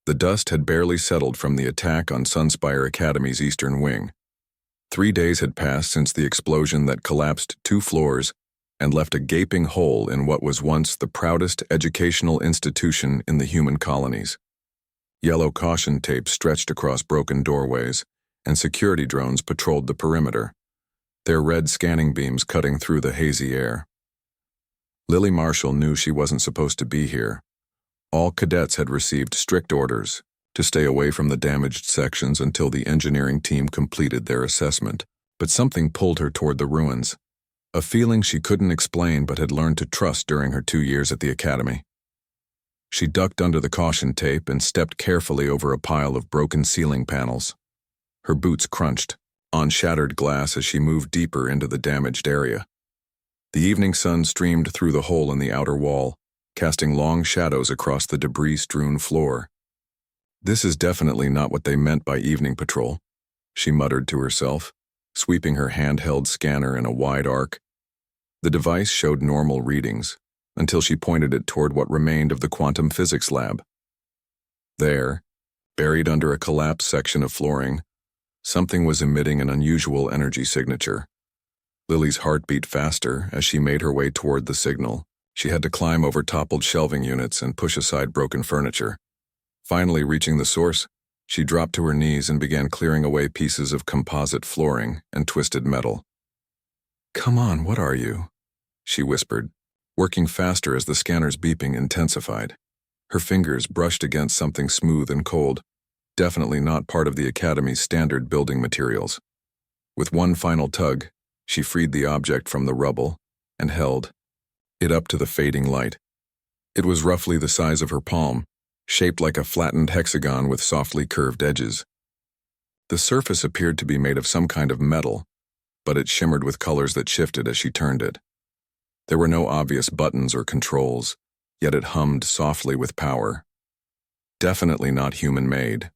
The dust had barely settled from the attack on Sunspire Academy's eastern wing. 3 days had passed since the explosion that collapsed 2 floors and left a gaping hole in what was once the proudest educational institution in the human colonies. Yellow caution tape stretched across broken doorways, and security drones patrolled the perimeter, their red scanning beams cutting through the hazy air. Lily Marshall knew she wasn't supposed to be here. All cadets had received strict orders to stay away from the damaged sections until the engineering team completed their assessment, but something pulled her toward the ruins, a feeling she couldn't explain but had learned to trust during her 2 years at the academy. She ducked under the caution tape and stepped carefully over a pile of broken ceiling panels. Her boots crunched on shattered glass as she moved deeper into the damaged area. The evening sun streamed through the hole in the outer wall, casting long shadows across the debris-strewn floor. "This is definitely not what they meant by evening patrol," she muttered to herself, sweeping her handheld scanner in a wide arc. The device showed normal readings, until she pointed it toward what remained of the quantum physics lab. There, buried under a collapsed section of flooring, something was emitting an unusual energy signature. Lily's heart beat faster as she made her way toward the signal. She had to climb over toppled shelving units and push aside broken furniture. Finally reaching the source, she dropped to her knees and began clearing away pieces of composite flooring and twisted metal. "Come on, what are you?" she whispered, working faster as the scanner's beeping intensified. Her fingers brushed against something smooth and cold, definitely not part of the Academy's standard building materials. With one final tug, she freed the object from the rubble and held it up to the fading light. It was roughly the size of her palm, shaped like a flattened hexagon with softly curved edges. The surface appeared to be made of some kind of metal, but it shimmered with colors that shifted as she turned it. There were no obvious buttons or controls, yet it hummed softly with power. "Definitely not human-made,"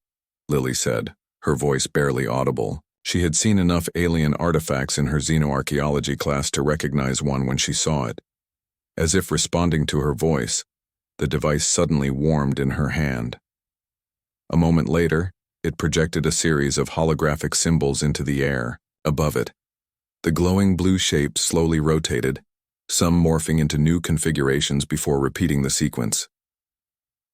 Lily said, her voice barely audible. She had seen enough alien artifacts in her xenoarchaeology class to recognize one when she saw it. As if responding to her voice, the device suddenly warmed in her hand. A moment later, it projected a series of holographic symbols into the air, above it. The glowing blue shapes slowly rotated, some morphing into new configurations before repeating the sequence.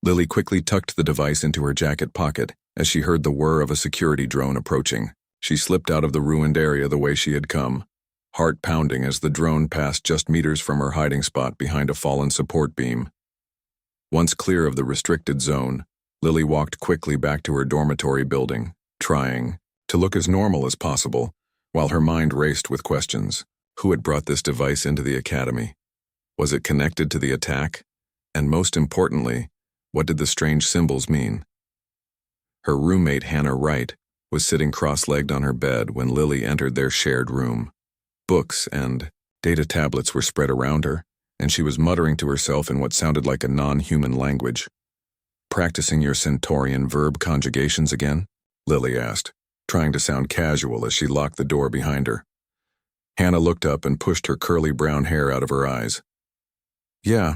Lily quickly tucked the device into her jacket pocket as she heard the whir of a security drone approaching. She slipped out of the ruined area the way she had come, heart pounding as the drone passed just meters from her hiding spot behind a fallen support beam. Once clear of the restricted zone, Lily walked quickly back to her dormitory building, trying to look as normal as possible, while her mind raced with questions. Who had brought this device into the academy? Was it connected to the attack? And most importantly, what did the strange symbols mean? Her roommate, Hannah Wright, was sitting cross-legged on her bed when Lily entered their shared room. Books and data tablets were spread around her, and she was muttering to herself in what sounded like a non-human language. "Practicing your Centaurian verb conjugations again?" Lily asked, trying to sound casual as she locked the door behind her. Hannah looked up and pushed her curly brown hair out of her eyes. "Yeah,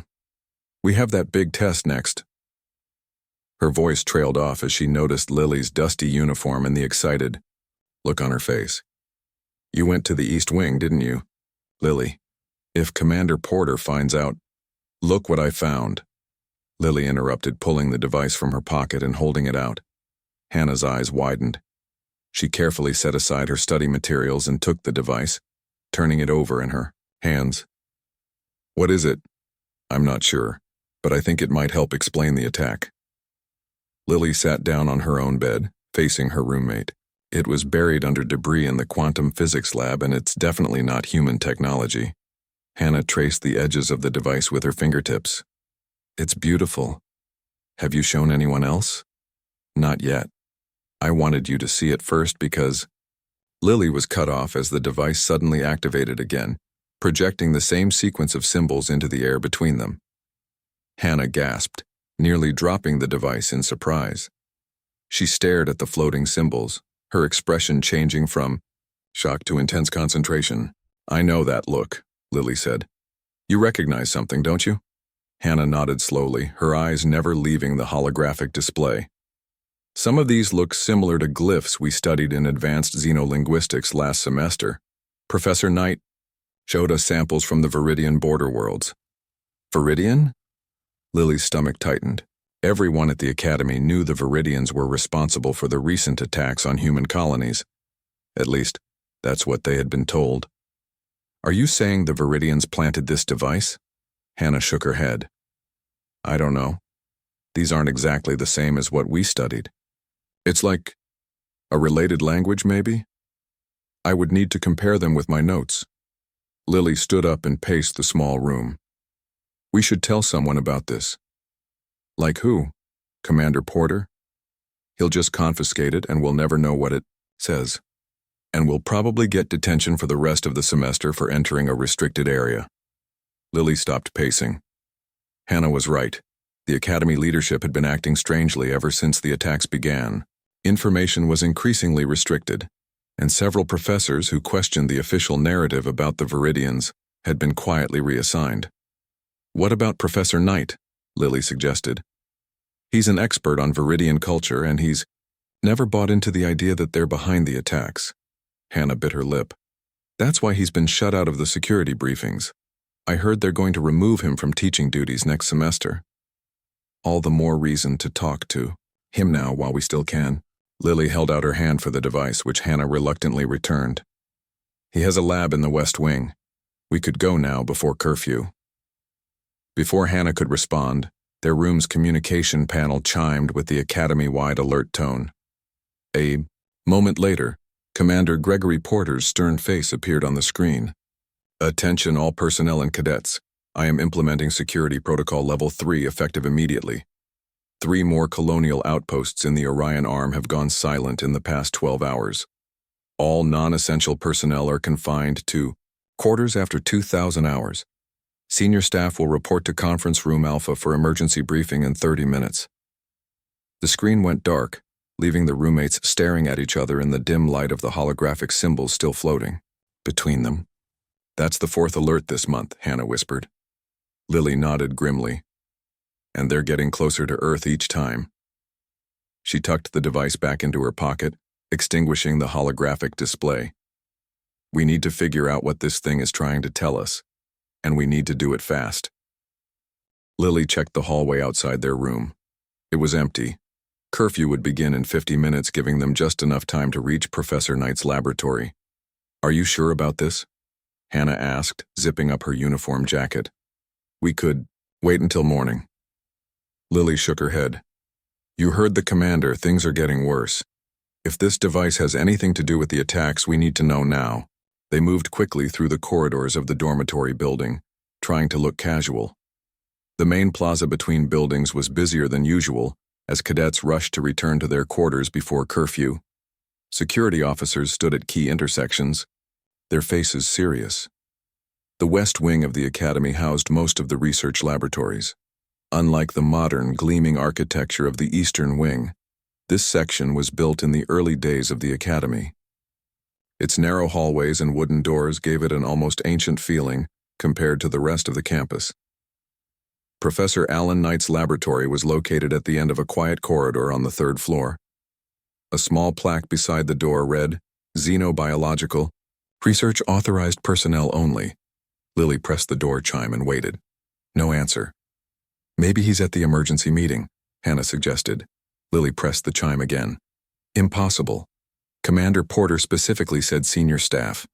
we have that big test next." Her voice trailed off as she noticed Lily's dusty uniform and the excited look on her face. "You went to the East Wing, didn't you?" "Lily, if Commander Porter finds out—" "Look what I found," Lily interrupted, pulling the device from her pocket and holding it out. Hannah's eyes widened. She carefully set aside her study materials and took the device, turning it over in her hands. "What is it?" "I'm not sure, but I think it might help explain the attack." Lily sat down on her own bed, facing her roommate. It was buried under debris in the quantum physics lab, and it's definitely not human technology. Hannah traced the edges of the device with her fingertips. "It's beautiful. Have you shown anyone else?" "Not yet. I wanted you to see it first because—" Lily was cut off as the device suddenly activated again, projecting the same sequence of symbols into the air between them. Hannah gasped, nearly dropping the device in surprise. She stared at the floating symbols, her expression changing from shock to intense concentration. "I know that look," Lily said. "You recognize something, don't you?" Hannah nodded slowly, her eyes never leaving the holographic display. Some of these look similar to glyphs we studied in advanced xenolinguistics last semester. Professor Knight showed us samples from the Viridian border worlds. Viridian? Lily's stomach tightened. Everyone at the Academy knew the Viridians were responsible for the recent attacks on human colonies. At least, that's what they had been told. Are you saying the Viridians planted this device? Hannah shook her head. I don't know. These aren't exactly the same as what we studied. It's like a related language, maybe? I would need to compare them with my notes. Lily stood up and paced the small room. We should tell someone about this. Like who? Commander Porter? He'll just confiscate it and we'll never know what it says. And we'll probably get detention for the rest of the semester for entering a restricted area. Lily stopped pacing. Hannah was right. The Academy leadership had been acting strangely ever since the attacks began. Information was increasingly restricted, and several professors who questioned the official narrative about the Viridians had been quietly reassigned. What about Professor Knight? Lily suggested. He's an expert on Viridian culture and he's never bought into the idea that they're behind the attacks. Hannah bit her lip. That's why he's been shut out of the security briefings. I heard they're going to remove him from teaching duties next semester. All the more reason to talk to him now while we still can. Lily held out her hand for the device, which Hannah reluctantly returned. He has a lab in the West Wing. We could go now before curfew. Before Hannah could respond, their room's communication panel chimed with the Academy-wide alert tone. A moment later, Commander Gregory Porter's stern face appeared on the screen. Attention all personnel and cadets. I am implementing Security Protocol Level 3 effective immediately. 3 more colonial outposts in the Orion Arm have gone silent in the past 12 hours. All non-essential personnel are confined to quarters after 2,000 hours. Senior staff will report to Conference Room Alpha for emergency briefing in 30 minutes. The screen went dark, leaving the roommates staring at each other in the dim light of the holographic symbols still floating between them. That's the 4th alert this month, Hannah whispered. Lily nodded grimly. And they're getting closer to Earth each time. She tucked the device back into her pocket, extinguishing the holographic display. We need to figure out what this thing is trying to tell us, and we need to do it fast. Lily checked the hallway outside their room. It was empty. Curfew would begin in 50 minutes, giving them just enough time to reach Professor Knight's laboratory. Are you sure about this? Hannah asked, zipping up her uniform jacket. We could wait until morning. Lily shook her head. You heard the commander, things are getting worse. If this device has anything to do with the attacks, we need to know now. They moved quickly through the corridors of the dormitory building, trying to look casual. The main plaza between buildings was busier than usual as cadets rushed to return to their quarters before curfew. Security officers stood at key intersections, their faces serious. The West Wing of the Academy housed most of the research laboratories. Unlike the modern, gleaming architecture of the Eastern Wing, this section was built in the early days of the Academy. Its narrow hallways and wooden doors gave it an almost ancient feeling compared to the rest of the campus. Professor Alan Knight's laboratory was located at the end of a quiet corridor on the 3rd floor. A small plaque beside the door read, Xenobiological, Research Authorized Personnel Only. Lily pressed the door chime and waited. No answer. Maybe he's at the emergency meeting, Hannah suggested. Lily pressed the chime again. Impossible. Commander Porter specifically said senior staff.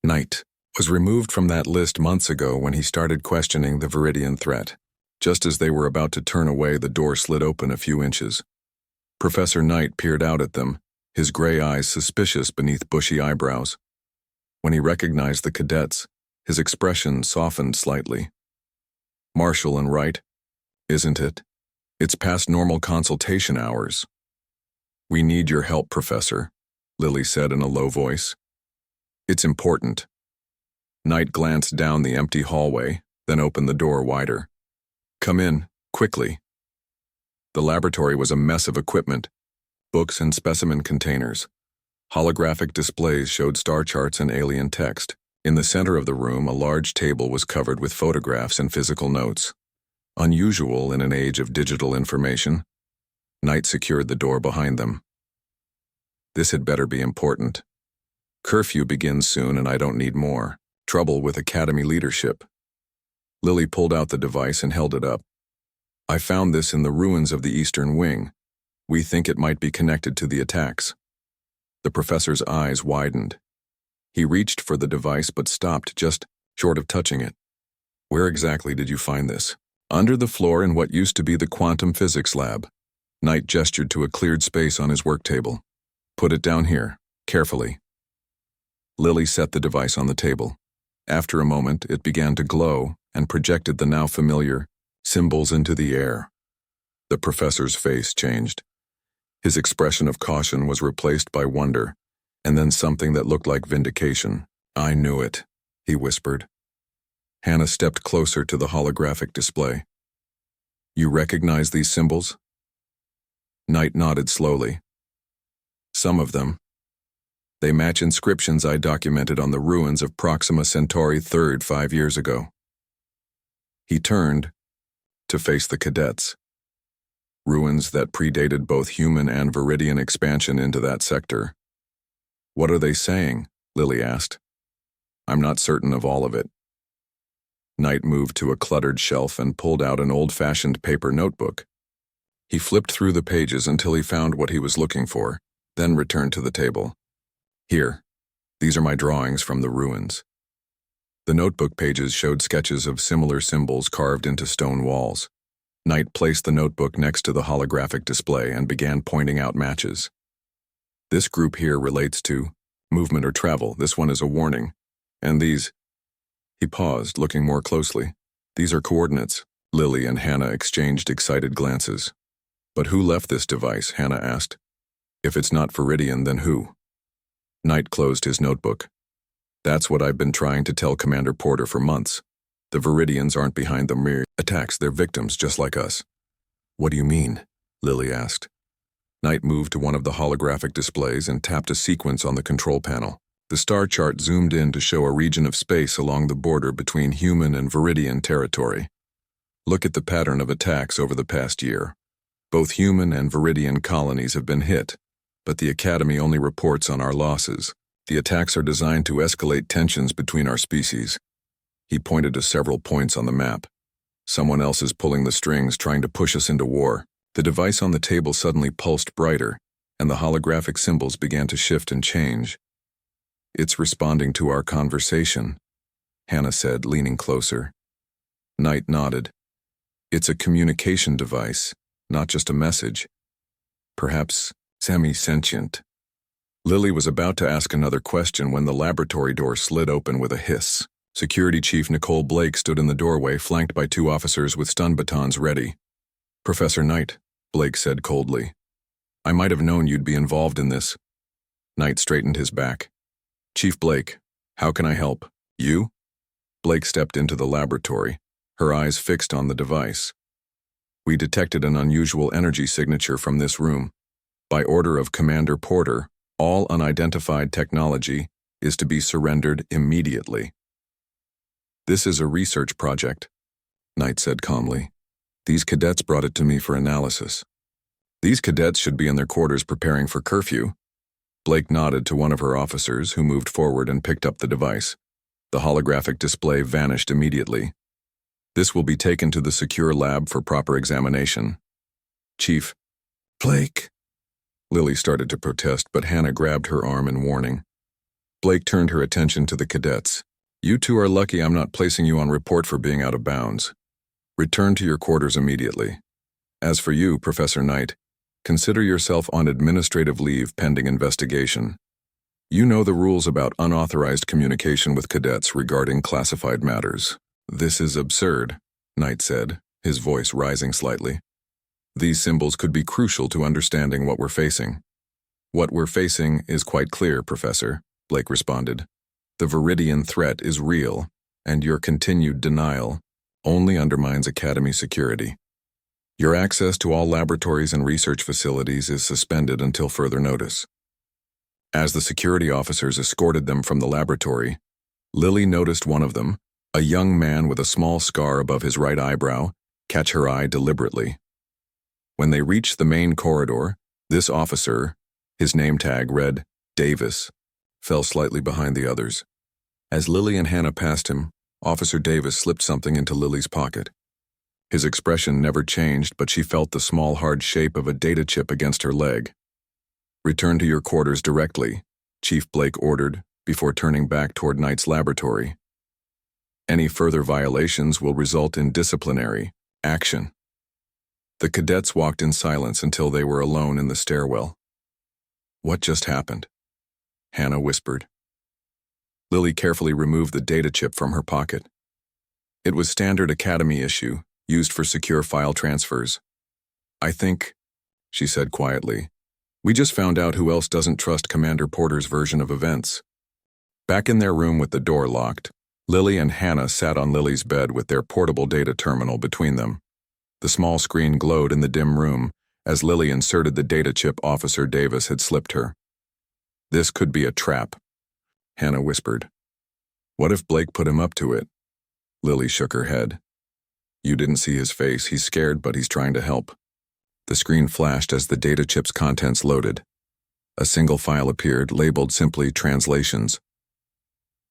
Knight was removed from that list months ago when he started questioning the Viridian threat. Just as they were about to turn away, the door slid open a few inches. Professor Knight peered out at them, his gray eyes suspicious beneath bushy eyebrows. When he recognized the cadets, his expression softened slightly. Marshall and Wright, isn't it? It's past normal consultation hours. We need your help, Professor, Lily said in a low voice. It's important. Knight glanced down the empty hallway, then opened the door wider. Come in, quickly. The laboratory was a mess of equipment, books and specimen containers. Holographic displays showed star charts and alien text. In the center of the room, a large table was covered with photographs and physical notes. Unusual in an age of digital information. Knight secured the door behind them. This had better be important. Curfew begins soon and I don't need more trouble with Academy leadership. Lily pulled out the device and held it up. I found this in the ruins of the Eastern Wing. We think it might be connected to the attacks. The professor's eyes widened. He reached for the device but stopped just short of touching it. Where exactly did you find this? Under the floor in what used to be the quantum physics lab. Knight gestured to a cleared space on his work table. Put it down here, carefully. Lily set the device on the table. After a moment, it began to glow and projected the now familiar symbols into the air. The professor's face changed. His expression of caution was replaced by wonder, and then something that looked like vindication. I knew it, he whispered. Hannah stepped closer to the holographic display. You recognize these symbols? Knight nodded slowly. Some of them. They match inscriptions I documented on the ruins of Proxima Centauri 3rd 5 years ago. He turned to face the cadets. Ruins that predated both human and Viridian expansion into that sector. What are they saying? Lily asked. I'm not certain of all of it. Knight moved to a cluttered shelf and pulled out an old-fashioned paper notebook. He flipped through the pages until he found what he was looking for, then returned to the table. Here, these are my drawings from the ruins. The notebook pages showed sketches of similar symbols carved into stone walls. Knight placed the notebook next to the holographic display and began pointing out matches. This group here relates to movement or travel. This one is a warning. And these... He paused, looking more closely. These are coordinates. Lily and Hannah exchanged excited glances. But who left this device? Hannah asked. If it's not Viridian, then who? Knight closed his notebook. That's what I've been trying to tell Commander Porter for months. The Viridians aren't behind the mere attacks, they're victims just like us. What do you mean? Lily asked. Knight moved to one of the holographic displays and tapped a sequence on the control panel. The star chart zoomed in to show a region of space along the border between human and Viridian territory. Look at the pattern of attacks over the past year. Both human and Viridian colonies have been hit, but the Academy only reports on our losses. The attacks are designed to escalate tensions between our species. He pointed to several points on the map. Someone else is pulling the strings, trying to push us into war. The device on the table suddenly pulsed brighter, and the holographic symbols began to shift and change. It's responding to our conversation, Hannah said, leaning closer. Knight nodded. It's a communication device, not just a message. Perhaps semi-sentient. Lily was about to ask another question when the laboratory door slid open with a hiss. Security Chief Nicole Blake stood in the doorway, flanked by 2 officers with stun batons ready. Professor Knight, Blake said coldly. I might have known you'd be involved in this. Knight straightened his back. Chief Blake, how can I help? You? Blake stepped into the laboratory, her eyes fixed on the device. We detected an unusual energy signature from this room. By order of Commander Porter, all unidentified technology is to be surrendered immediately. This is a research project, Knight said calmly. These cadets brought it to me for analysis. These cadets should be in their quarters preparing for curfew. Blake nodded to one of her officers, who moved forward and picked up the device. The holographic display vanished immediately. This will be taken to the secure lab for proper examination. Chief. Blake. Lily started to protest, but Hannah grabbed her arm in warning. Blake turned her attention to the cadets. You 2 are lucky I'm not placing you on report for being out of bounds. Return to your quarters immediately. As for you, Professor Knight, consider yourself on administrative leave pending investigation. You know the rules about unauthorized communication with cadets regarding classified matters. This is absurd, Knight said, his voice rising slightly. These symbols could be crucial to understanding what we're facing. What we're facing is quite clear, Professor, Blake responded. The Viridian threat is real, and your continued denial only undermines Academy security. Your access to all laboratories and research facilities is suspended until further notice. As the security officers escorted them from the laboratory, Lily noticed one of them, a young man with a small scar above his right eyebrow, catch her eye deliberately. When they reached the main corridor, this officer, his name tag read Davis, fell slightly behind the others. As Lily and Hannah passed him, Officer Davis slipped something into Lily's pocket. His expression never changed, but she felt the small hard shape of a data chip against her leg. "Return to your quarters directly," Chief Blake ordered, before turning back toward Knight's laboratory. "Any further violations will result in disciplinary action." The cadets walked in silence until they were alone in the stairwell. "What just happened?" Hannah whispered. Lily carefully removed the data chip from her pocket. It was standard Academy issue, used for secure file transfers. "I think," she said quietly, "we just found out who else doesn't trust Commander Porter's version of events." Back in their room with the door locked, Lily and Hannah sat on Lily's bed with their portable data terminal between them. The small screen glowed in the dim room as Lily inserted the data chip Officer Davis had slipped her. "This could be a trap," Hannah whispered. "What if Blake put him up to it?" Lily shook her head. "You didn't see his face. He's scared, but he's trying to help." The screen flashed as the data chip's contents loaded. A single file appeared, labeled simply Translations.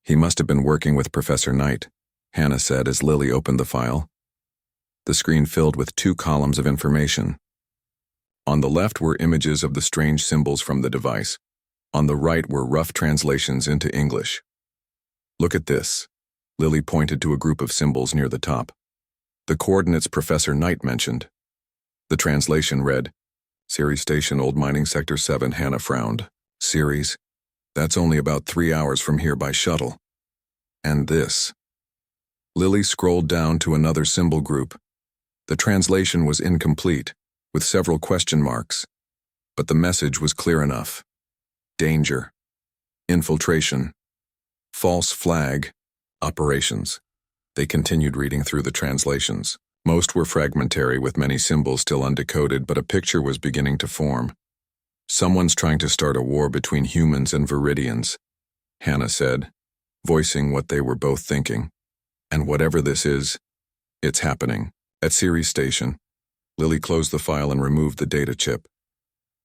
"He must have been working with Professor Knight," Hannah said as Lily opened the file. The screen filled with 2 columns of information. On the left were images of the strange symbols from the device. On the right were rough translations into English. "Look at this." Lily pointed to a group of symbols near the top. The coordinates Professor Knight mentioned. The translation read, "Ceres Station, Old Mining Sector 7, Hannah frowned. "Ceres? That's only about 3 hours from here by shuttle." "And this." Lily scrolled down to another symbol group. The translation was incomplete, with several question marks, but the message was clear enough. Danger. Infiltration. False flag. Operations. They continued reading through the translations. Most were fragmentary, with many symbols still undecoded, but a picture was beginning to form. "Someone's trying to start a war between humans and Viridians," Hannah said, voicing what they were both thinking. "And whatever this is, it's happening." At Ceres Station, Lily closed the file and removed the data chip.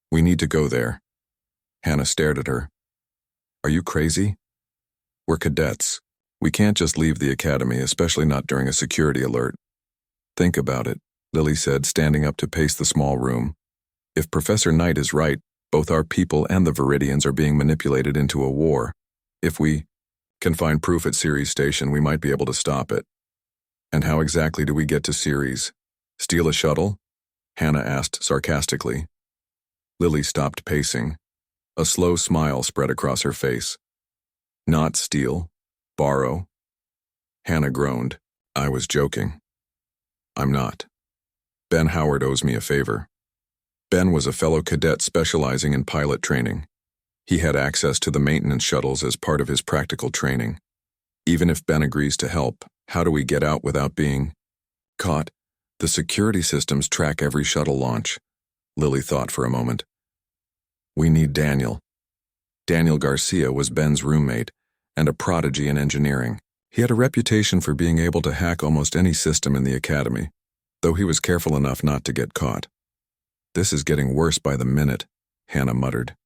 "We need to go there." Hannah stared at her. "Are you crazy? We're cadets. We can't just leave the academy, especially not during a security alert." "Think about it," Lily said, standing up to pace the small room. "If Professor Knight is right, both our people and the Viridians are being manipulated into a war. If we can find proof at Ceres Station, we might be able to stop it." "And how exactly do we get to Ceres? Steal a shuttle?" Hannah asked sarcastically. Lily stopped pacing. A slow smile spread across her face. "Not steal. Borrow." Hannah groaned. "I was joking." "I'm not. Ben Howard owes me a favor." Ben was a fellow cadet specializing in pilot training. He had access to the maintenance shuttles as part of his practical training. Even if Ben agrees to help, how do we get out without being caught? The security systems track every shuttle launch. Lily thought for a moment. "We need Daniel." Daniel Garcia was Ben's roommate and a prodigy in engineering. He had a reputation for being able to hack almost any system in the academy, though he was careful enough not to get caught. "This is getting worse by the minute," Hannah muttered.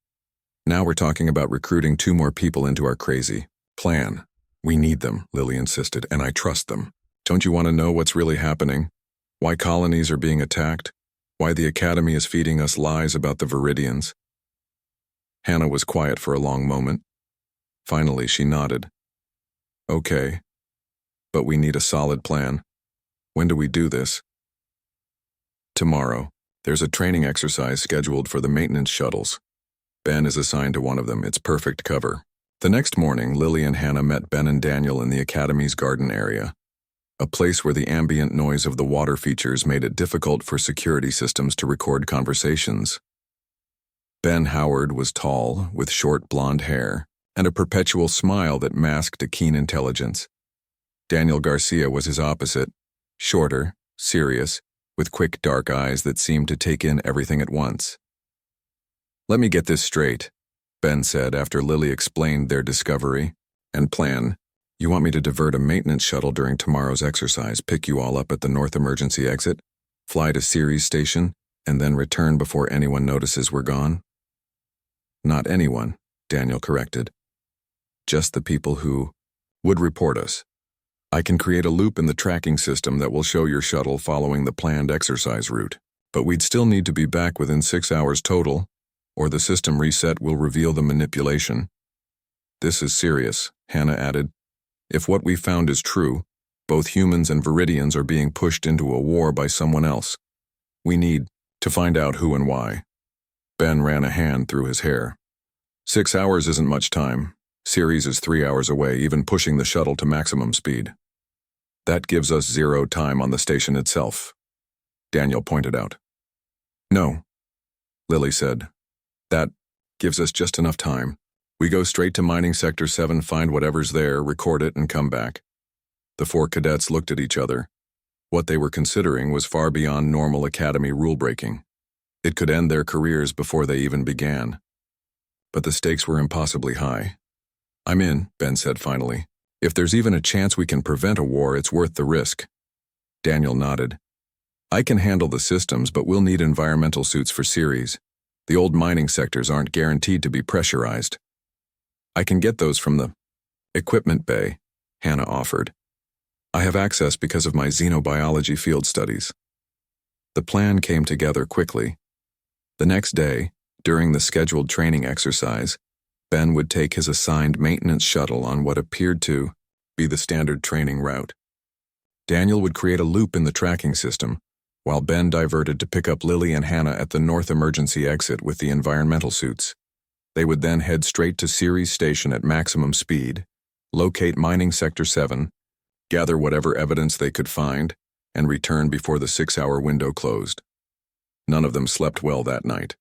"Now we're talking about recruiting 2 more people into our crazy plan." "We need them," Lily insisted, "and I trust them. Don't you want to know what's really happening? Why colonies are being attacked? Why the Academy is feeding us lies about the Viridians?" Hannah was quiet for a long moment. Finally, she nodded. "Okay. But we need a solid plan. When do we do this?" "Tomorrow. There's a training exercise scheduled for the maintenance shuttles. Ben is assigned to one of them. It's perfect cover." The next morning, Lily and Hannah met Ben and Daniel in the Academy's garden area, a place where the ambient noise of the water features made it difficult for security systems to record conversations. Ben Howard was tall, with short blonde hair, and a perpetual smile that masked a keen intelligence. Daniel Garcia was his opposite, shorter, serious, with quick dark eyes that seemed to take in everything at once. "Let me get this straight," Ben said after Lily explained their discovery and plan. "You want me to divert a maintenance shuttle during tomorrow's exercise, pick you all up at the north emergency exit, fly to Ceres Station, and then return before anyone notices we're gone? Not anyone, Daniel corrected. Just the people who would report us. I can create a loop in the tracking system that will show your shuttle following the planned exercise route, but we'd still need to be back within 6 hours total, or the system reset will reveal the manipulation. This is serious, Hannah added. If what we found is true, both humans and Viridians are being pushed into a war by someone else. We need to find out who and why. Ben ran a hand through his hair. 6 hours isn't much time. Ceres is 3 hours away, even pushing the shuttle to maximum speed. That gives us 0 time on the station itself, Daniel pointed out. No, Lily said. That gives us just enough time. We go straight to Mining Sector 7, find whatever's there, record it, and come back. The 4 cadets looked at each other. What they were considering was far beyond normal academy rule-breaking. It could end their careers before they even began. But the stakes were impossibly high. I'm in, Ben said finally. If there's even a chance we can prevent a war, it's worth the risk. Daniel nodded. I can handle the systems, but we'll need environmental suits for Ceres. The old mining sectors aren't guaranteed to be pressurized. I can get those from the equipment bay, Hannah offered. I have access because of my xenobiology field studies. The plan came together quickly. The next day, during the scheduled training exercise, Ben would take his assigned maintenance shuttle on what appeared to be the standard training route. Daniel would create a loop in the tracking system, while Ben diverted to pick up Lily and Hannah at the north emergency exit with the environmental suits. They would then head straight to Ceres Station at maximum speed, locate Mining Sector 7, gather whatever evidence they could find, and return before the 6-hour window closed. None of them slept well that night.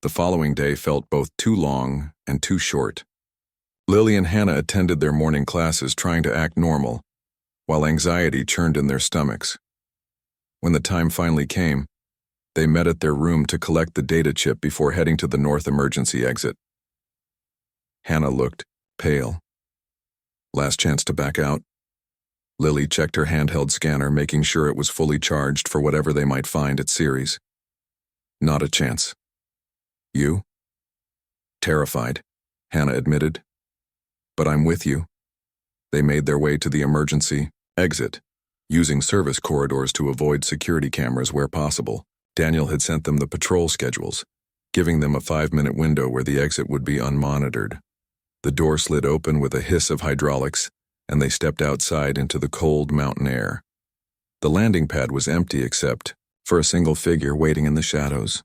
The following day felt both too long and too short. Lily and Hannah attended their morning classes trying to act normal, while anxiety churned in their stomachs. When the time finally came, they met at their room to collect the data chip before heading to the north emergency exit. Hannah looked pale. Last chance to back out? Lily checked her handheld scanner, making sure it was fully charged for whatever they might find at Ceres. Not a chance. You? Terrified, Hannah admitted. But I'm with you. They made their way to the emergency exit, using service corridors to avoid security cameras where possible. Daniel had sent them the patrol schedules, giving them a 5-minute window where the exit would be unmonitored. The door slid open with a hiss of hydraulics, and they stepped outside into the cold mountain air. The landing pad was empty except for a single figure waiting in the shadows.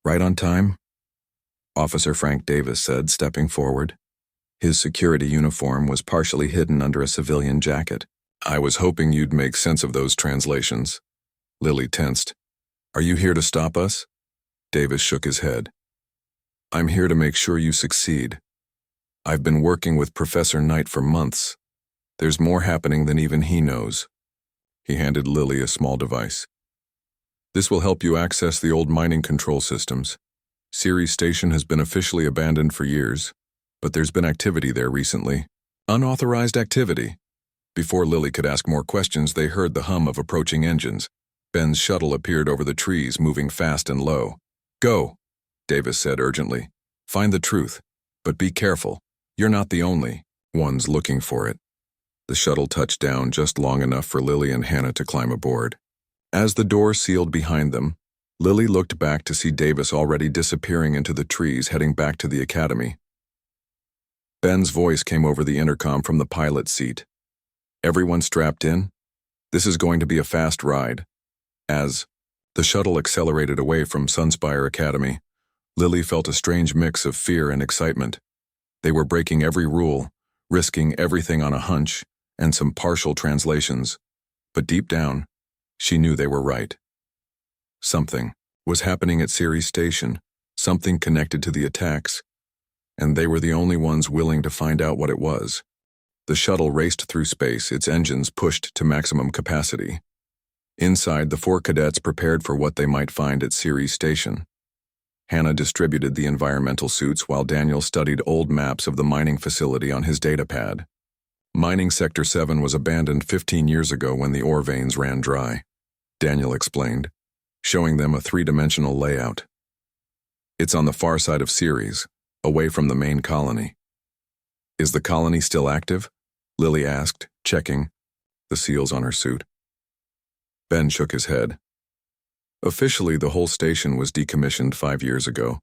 Right on time? Officer Frank Davis said, stepping forward. His security uniform was partially hidden under a civilian jacket. I was hoping you'd make sense of those translations. Lily tensed. Are you here to stop us? Davis shook his head. I'm here to make sure you succeed. I've been working with Professor Knight for months. There's more happening than even he knows. He handed Lily a small device. This will help you access the old mining control systems. Ceres Station has been officially abandoned for years, but there's been activity there recently. Unauthorized activity. Before Lily could ask more questions, they heard the hum of approaching engines. Ben's shuttle appeared over the trees, moving fast and low. Go, Davis said urgently. Find the truth, but be careful. You're not the only ones looking for it. The shuttle touched down just long enough for Lily and Hannah to climb aboard. As the door sealed behind them, Lily looked back to see Davis already disappearing into the trees, heading back to the academy. Ben's voice came over the intercom from the pilot's seat. Everyone strapped in? This is going to be a fast ride. As the shuttle accelerated away from Sunspire Academy, Lily felt a strange mix of fear and excitement. They were breaking every rule, risking everything on a hunch, and some partial translations. But deep down, she knew they were right. Something was happening at Ceres Station, something connected to the attacks, and they were the only ones willing to find out what it was. The shuttle raced through space, its engines pushed to maximum capacity. Inside, the 4 cadets prepared for what they might find at Ceres Station. Hannah distributed the environmental suits while Daniel studied old maps of the mining facility on his datapad. Mining Sector 7 was abandoned 15 years ago when the ore veins ran dry, Daniel explained. showing them a three-dimensional layout. It's on the far side of Ceres, away from the main colony. Is the colony still active? Lily asked, checking the seals on her suit. Ben shook his head. Officially, the whole station was decommissioned 5 years ago.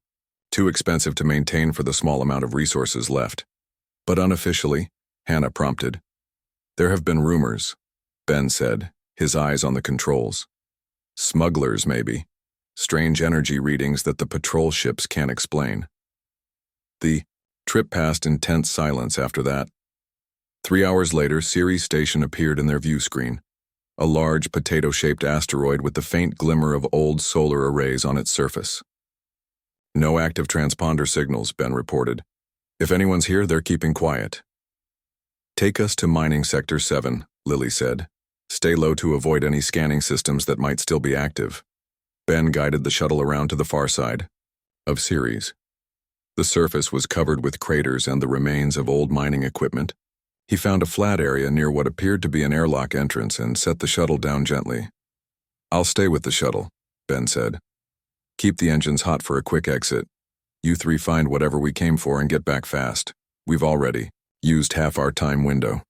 Too expensive to maintain for the small amount of resources left. But unofficially, Hannah prompted. There have been rumors, Ben said, his eyes on the controls. Smugglers, maybe. Strange energy readings that the patrol ships can't explain. The trip passed in tense silence after that. 3 hours later, Ceres Station appeared in their view screen. A large, potato-shaped asteroid with the faint glimmer of old solar arrays on its surface. No active transponder signals, Ben reported. If anyone's here, they're keeping quiet. Take us to Mining Sector 7, Lily said. Stay low to avoid any scanning systems that might still be active. Ben guided the shuttle around to the far side of Ceres. The surface was covered with craters and the remains of old mining equipment. He found a flat area near what appeared to be an airlock entrance and set the shuttle down gently. I'll stay with the shuttle, Ben said. Keep the engines hot for a quick exit. You three find whatever we came for and get back fast. We've already used half our time window.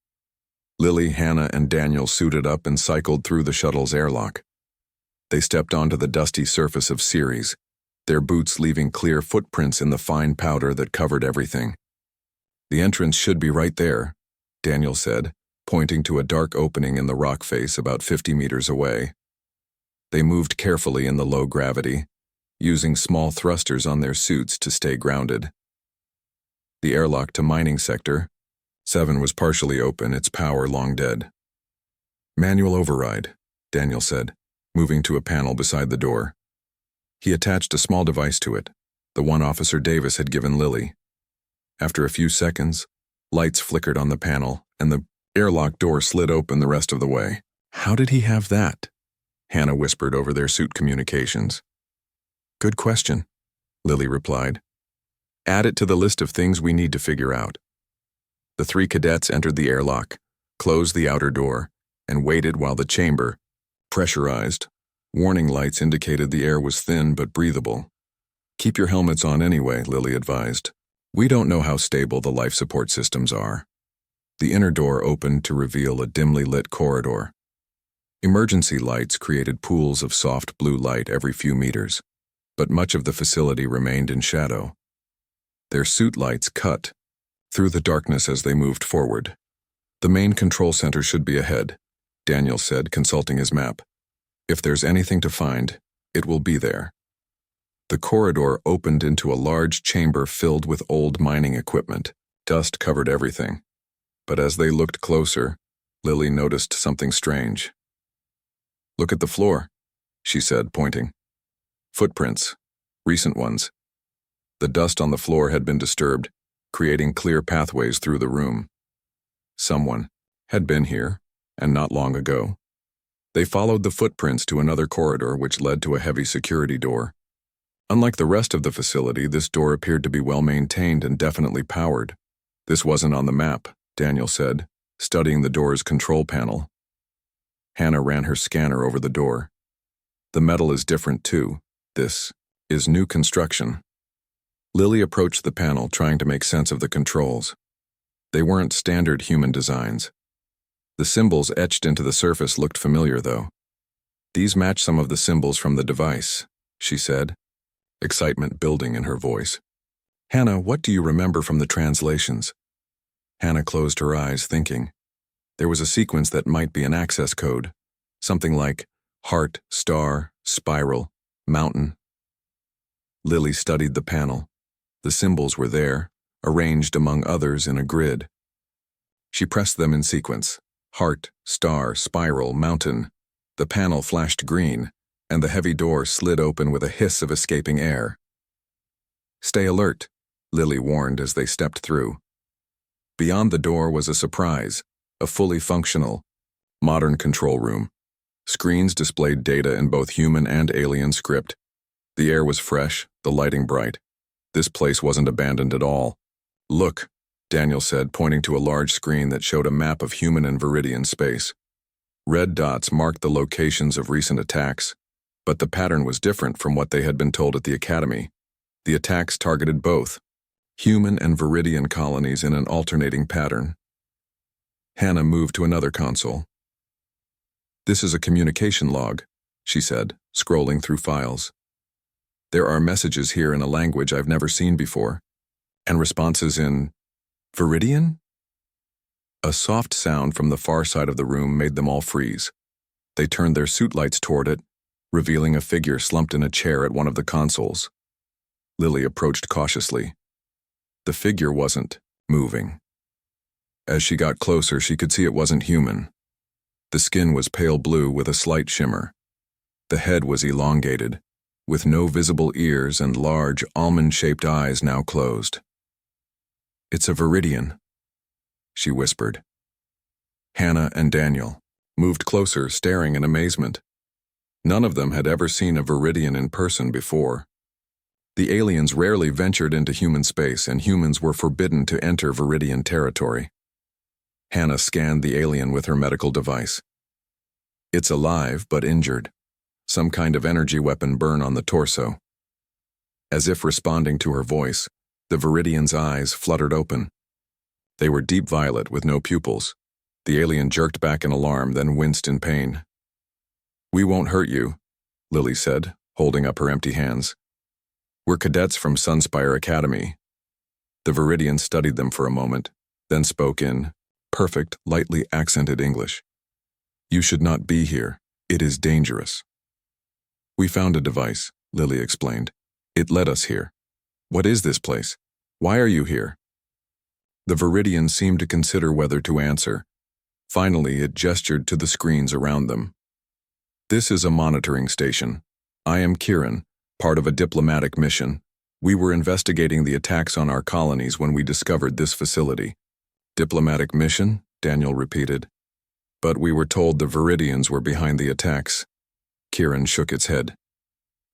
Lily, Hannah, and Daniel suited up and cycled through the shuttle's airlock. They stepped onto the dusty surface of Ceres, their boots leaving clear footprints in the fine powder that covered everything. The entrance should be right there, Daniel said, pointing to a dark opening in the rock face about 50 meters away. They moved carefully in the low gravity, using small thrusters on their suits to stay grounded. The airlock to Mining Sector 7 was partially open, its power long dead. Manual override, Daniel said, moving to a panel beside the door. He attached a small device to it, the one Officer Davis had given Lily. After a few seconds, lights flickered on the panel, and the airlock door slid open the rest of the way. How did he have that? Hannah whispered over their suit communications. Good question, Lily replied. Add it to the list of things we need to figure out. The three cadets entered the airlock, closed the outer door, and waited while the chamber, pressurized. Warning lights indicated the air was thin but breathable. Keep your helmets on anyway, Lily advised. We don't know how stable the life support systems are. The inner door opened to reveal a dimly lit corridor. Emergency lights created pools of soft blue light every few meters, but much of the facility remained in shadow. Their suit lights cut through the darkness as they moved forward. The main control center should be ahead, Daniel said, consulting his map. If there's anything to find, it will be there. The corridor opened into a large chamber filled with old mining equipment. Dust covered everything. But as they looked closer, Lily noticed something strange. Look at the floor, she said, pointing. Footprints, recent ones. The dust on the floor had been disturbed, creating clear pathways through the room. Someone had been here, and not long ago. They followed the footprints to another corridor which led to a heavy security door. Unlike the rest of the facility, this door appeared to be well maintained and definitely powered. This wasn't on the map, Daniel said, studying the door's control panel. Hannah ran her scanner over the door. The metal is different too. This is new construction. Lily approached the panel, trying to make sense of the controls. They weren't standard human designs. The symbols etched into the surface looked familiar, though. These match some of the symbols from the device, she said, excitement building in her voice. Hannah, what do you remember from the translations? Hannah closed her eyes, thinking. There was a sequence that might be an access code, something like heart, star, spiral, mountain. Lily studied the panel. The symbols were there, arranged among others in a grid. She pressed them in sequence. Heart, star, spiral, mountain. The panel flashed green, and the heavy door slid open with a hiss of escaping air. Stay alert, Lily warned as they stepped through. Beyond the door was a surprise, a fully functional, modern control room. Screens displayed data in both human and alien script. The air was fresh, the lighting bright. This place wasn't abandoned at all. Look, Daniel said, pointing to a large screen that showed a map of human and Viridian space. Red dots marked the locations of recent attacks, But the pattern was different from what they had been told at the academy. The attacks targeted both human and Viridian colonies in an alternating pattern. Hannah moved to another console. "This is a communication log," she said, scrolling through files. "There are messages here in a language I've never seen before, and responses in Viridian?" A soft sound from the far side of the room made them all freeze. They turned their suit lights toward it, revealing a figure slumped in a chair at one of the consoles. Lily approached cautiously. The figure wasn't moving. As she got closer, she could see it wasn't human. The skin was pale blue with a slight shimmer. The head was elongated, with no visible ears and large, almond-shaped eyes now closed. "It's a Viridian," she whispered. Hannah and Daniel moved closer, staring in amazement. None of them had ever seen a Viridian in person before. The aliens rarely ventured into human space, and humans were forbidden to enter Viridian territory. Hannah scanned the alien with her medical device. "It's alive, but injured. Some kind of energy weapon burn on the torso." As if responding to her voice, the Viridian's eyes fluttered open. They were deep violet with no pupils. The alien jerked back in alarm, then winced in pain. "We won't hurt you," Lily said, holding up her empty hands. "We're cadets from Sunspire Academy." The Viridian studied them for a moment, then spoke in perfect, lightly accented English. "You should not be here. It is dangerous." "We found a device," Lily explained. "It led us here. What is this place? Why are you here?" The Viridian seemed to consider whether to answer. Finally, it gestured to the screens around them. "This is a monitoring station. I am Kieran, part of a diplomatic mission. We were investigating the attacks on our colonies when we discovered this facility." "Diplomatic mission?" Daniel repeated. "But we were told the Viridians were behind the attacks." Kieran shook its head.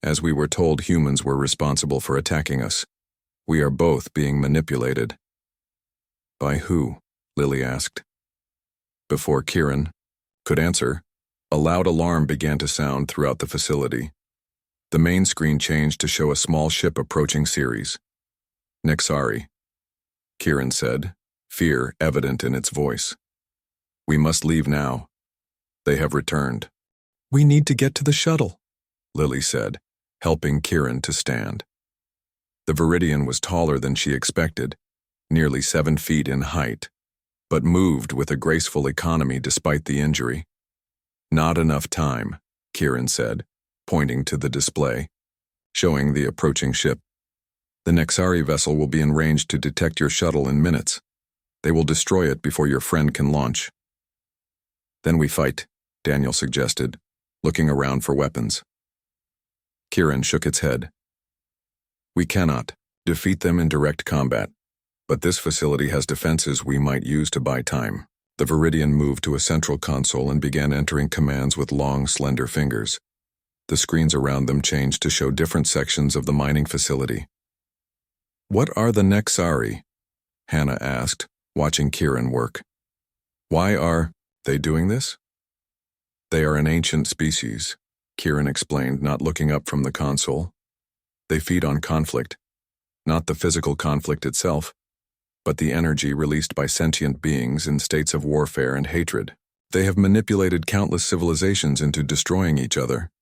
"As we were told humans were responsible for attacking us. We are both being manipulated." "By who?" Lily asked. Before Kieran could answer, a loud alarm began to sound throughout the facility. The main screen changed to show a small ship approaching Ceres. "Nexari," Kieran said, fear evident in its voice. "We must leave now. They have returned." "We need to get to the shuttle," Lily said, helping Kieran to stand. The Viridian was taller than she expected, nearly 7 feet in height, but moved with a graceful economy despite the injury. "Not enough time," Kieran said, pointing to the display, showing the approaching ship. "The Nexari vessel will be in range to detect your shuttle in minutes. They will destroy it before your friend can launch." "Then we fight," Daniel suggested, looking around for weapons. Kieran shook its head. "We cannot defeat them in direct combat, but this facility has defenses we might use to buy time." The Viridian moved to a central console and began entering commands with long, slender fingers. The screens around them changed to show different sections of the mining facility. "What are the Nexari?" Hannah asked, watching Kieran work. "Why are they doing this?" "They are an ancient species," Kieran explained, not looking up from the console. "They feed on conflict, not the physical conflict itself, but the energy released by sentient beings in states of warfare and hatred. They have manipulated countless civilizations into destroying each other."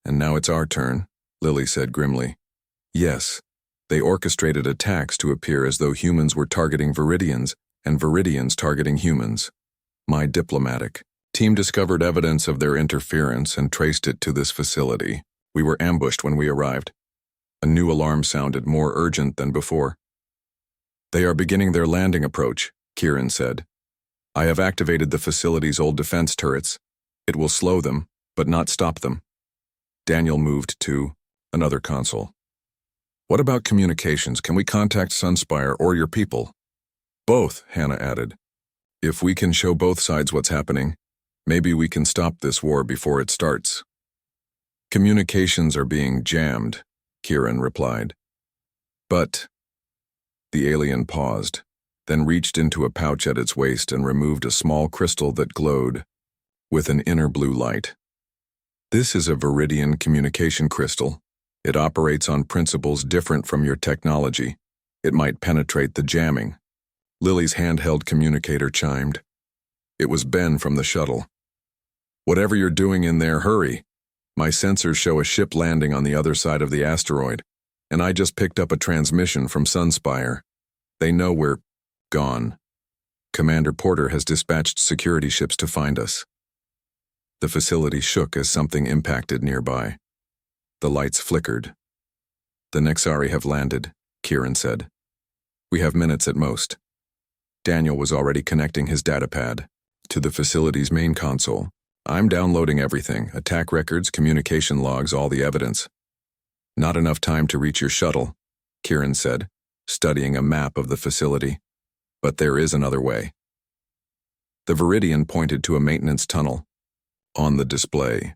"And now it's our turn," Lily said grimly. "Yes, they orchestrated attacks to appear as though humans were targeting Viridians and Viridians targeting humans. My diplomatic team discovered evidence of their interference and traced it to this facility. We were ambushed when we arrived." A new alarm sounded, more urgent than before. "They are beginning their landing approach," Kieran said. "I have activated the facility's old defense turrets. It will slow them, but not stop them." Daniel moved to another console. "What about communications? Can we contact Sunspire or your people?" "Both," Hannah added. "If we can show both sides what's happening, maybe we can stop this war before it starts." "Communications are being jammed," Kieran replied. "But..." The alien paused, then reached into a pouch at its waist and removed a small crystal that glowed with an inner blue light. This is a Viridian communication crystal. It operates on principles different from your technology. It might penetrate the jamming. Lily's handheld communicator chimed. It was Ben from the shuttle. Whatever you're doing in there, hurry. My sensors show a ship landing on the other side of the asteroid, and I just picked up a transmission from Sunspire. They know we're gone. Commander Porter has dispatched security ships to find us. The facility shook as something impacted nearby. The lights flickered. The Nexari have landed, Kieran said. We have minutes at most. Daniel was already connecting his datapad to the facility's main console. I'm downloading everything, attack records, communication logs, all the evidence. Not enough time to reach your shuttle, Kieran said, studying a map of the facility. But there is another way. The Viridian pointed to a maintenance tunnel on the display.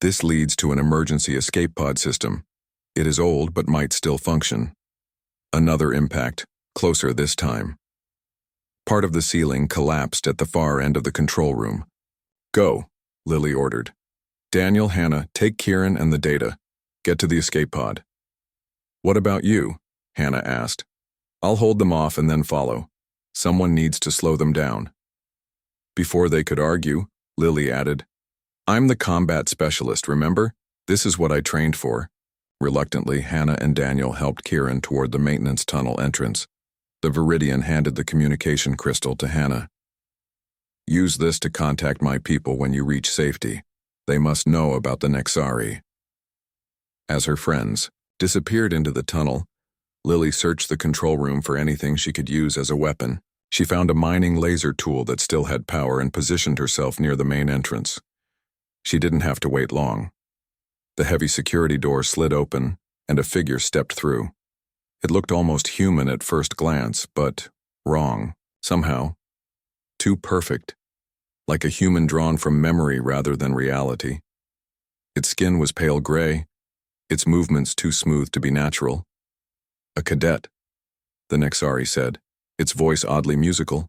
This leads to an emergency escape pod system. It is old but might still function. Another impact, closer this time. Part of the ceiling collapsed at the far end of the control room. Go, Lily ordered. Daniel, Hannah, take Kieran and the data. Get to the escape pod. What about you? Hannah asked. I'll hold them off and then follow. Someone needs to slow them down. Before they could argue, Lily added, I'm the combat specialist, remember? This is what I trained for. Reluctantly, Hannah and Daniel helped Kieran toward the maintenance tunnel entrance. The Viridian handed the communication crystal to Hannah. Use this to contact my people when you reach safety. They must know about the Nexari. As her friends disappeared into the tunnel, Lily searched the control room for anything she could use as a weapon. She found a mining laser tool that still had power and positioned herself near the main entrance. She didn't have to wait long. The heavy security door slid open, and a figure stepped through. It looked almost human at first glance, but wrong, somehow. Too perfect, like a human drawn from memory rather than reality. Its skin was pale gray, its movements too smooth to be natural. A cadet, the Nexari said, its voice oddly musical.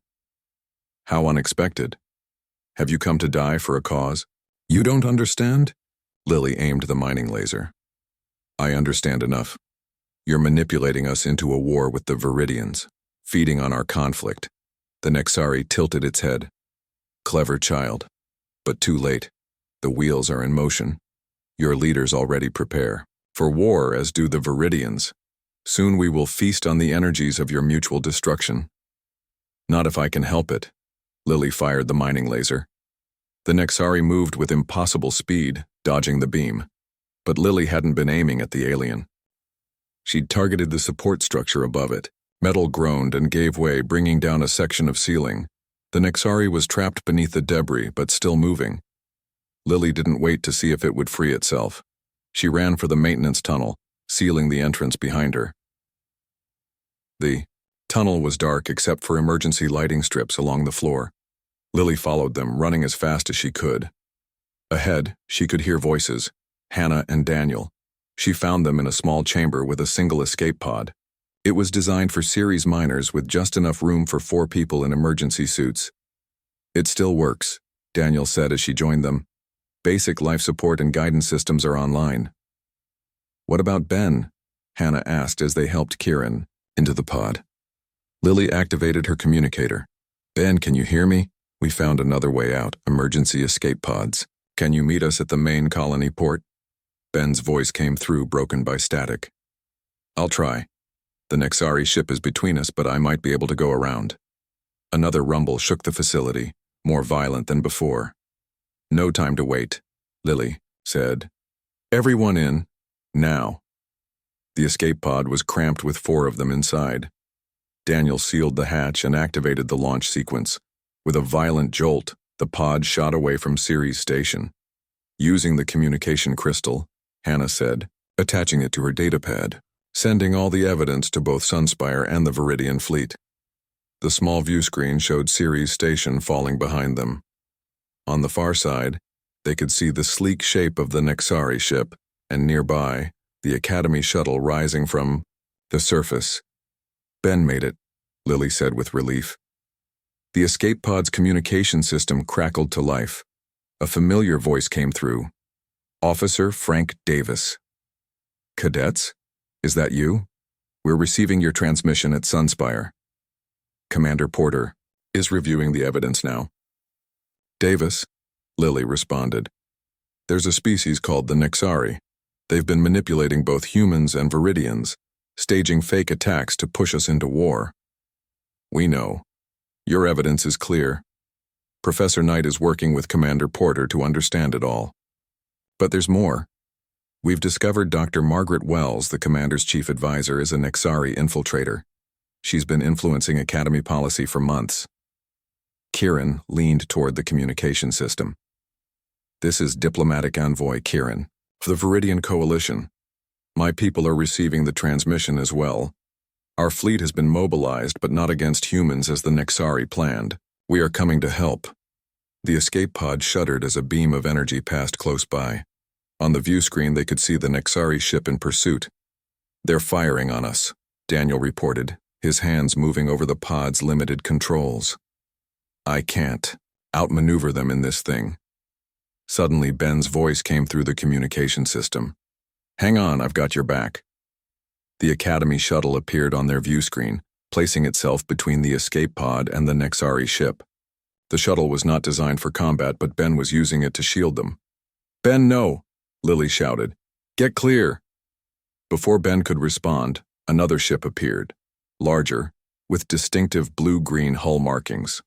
How unexpected. Have you come to die for a cause? You don't understand? Lily aimed the mining laser. I understand enough. You're manipulating us into a war with the Viridians, feeding on our conflict. The Nexari tilted its head. Clever child. But too late. The wheels are in motion. Your leaders already prepare for war, as do the Viridians. Soon we will feast on the energies of your mutual destruction. Not if I can help it. Lily fired the mining laser. The Nexari moved with impossible speed, dodging the beam. But Lily hadn't been aiming at the alien. She'd targeted the support structure above it. Metal groaned and gave way, bringing down a section of ceiling. The Nexari was trapped beneath the debris, but still moving. Lily didn't wait to see if it would free itself. She ran for the maintenance tunnel, sealing the entrance behind her. The tunnel was dark except for emergency lighting strips along the floor. Lily followed them, running as fast as she could. Ahead, she could hear voices, Hannah and Daniel. She found them in a small chamber with a single escape pod. It was designed for series miners with just enough room for 4 people in emergency suits. It still works, Daniel said as she joined them. Basic life support and guidance systems are online. What about Ben? Hannah asked as they helped Kieran into the pod. Lily activated her communicator. Ben, can you hear me? We found another way out, emergency escape pods. Can you meet us at the main colony port? Ben's voice came through, broken by static. I'll try. The Nexari ship is between us, but I might be able to go around. Another rumble shook the facility, more violent than before. No time to wait, Lily said. Everyone in, now. The escape pod was cramped with 4 of them inside. Daniel sealed the hatch and activated the launch sequence. With a violent jolt, the pod shot away from Ceres Station. Using the communication crystal, Hannah said, attaching it to her datapad, sending all the evidence to both Sunspire and the Viridian fleet. The small view screen showed Ceres Station falling behind them. On the far side, they could see the sleek shape of the Nexari ship, and nearby, the Academy shuttle rising from the surface. Ben made it, Lily said with relief. The escape pod's communication system crackled to life. A familiar voice came through, Officer Frank Davis. Cadets? Is that you? We're receiving your transmission at Sunspire. Commander Porter is reviewing the evidence now. Davis, Lily responded. There's a species called the Nexari. They've been manipulating both humans and Viridians, staging fake attacks to push us into war. We know. Your evidence is clear. Professor Knight is working with Commander Porter to understand it all. But there's more. We've discovered Dr. Margaret Wells, the Commander's chief advisor, is a Nexari infiltrator. She's been influencing Academy policy for months. Kieran leaned toward the communication system. This is Diplomatic Envoy Kieran, of the Viridian Coalition. My people are receiving the transmission as well. Our fleet has been mobilized, but not against humans as the Nexari planned. We are coming to help. The escape pod shuddered as a beam of energy passed close by. On the view screen, they could see the Nexari ship in pursuit. They're firing on us, Daniel reported, his hands moving over the pod's limited controls. I can't outmaneuver them in this thing. Suddenly, Ben's voice came through the communication system. Hang on, I've got your back. The Academy shuttle appeared on their view screen, placing itself between the escape pod and the Nexari ship. The shuttle was not designed for combat, but Ben was using it to shield them. Ben, no, Lily shouted. Get clear. Before Ben could respond, another ship appeared, larger, with distinctive blue-green hull markings.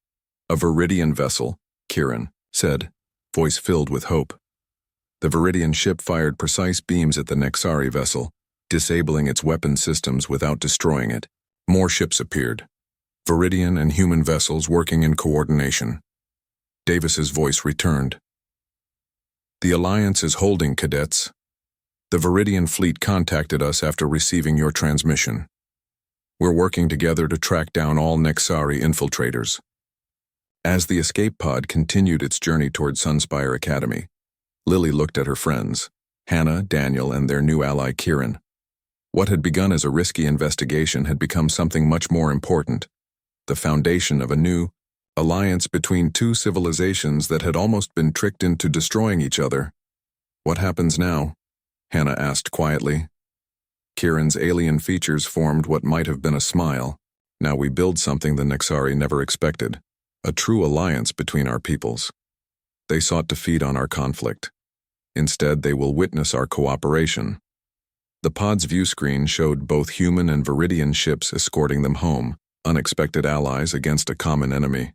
A Viridian vessel, Kieran said, voice filled with hope. The Viridian ship fired precise beams at the Nexari vessel, disabling its weapon systems without destroying it. More ships appeared, Viridian and human vessels working in coordination. Davis's voice returned. The Alliance is holding, cadets. The Viridian fleet contacted us after receiving your transmission. We're working together to track down all Nexari infiltrators. As the escape pod continued its journey toward Sunspire Academy, Lily looked at her friends, Hannah, Daniel, and their new ally Kieran. What had begun as a risky investigation had become something much more important, the foundation of a new alliance between two civilizations that had almost been tricked into destroying each other. What happens now? Hannah asked quietly. Kieran's alien features formed what might have been a smile. Now we build something the Nexari never expected, a true alliance between our peoples. They sought to feed on our conflict. Instead, they will witness our cooperation. The pod's view screen showed both human and Viridian ships escorting them home, unexpected allies against a common enemy.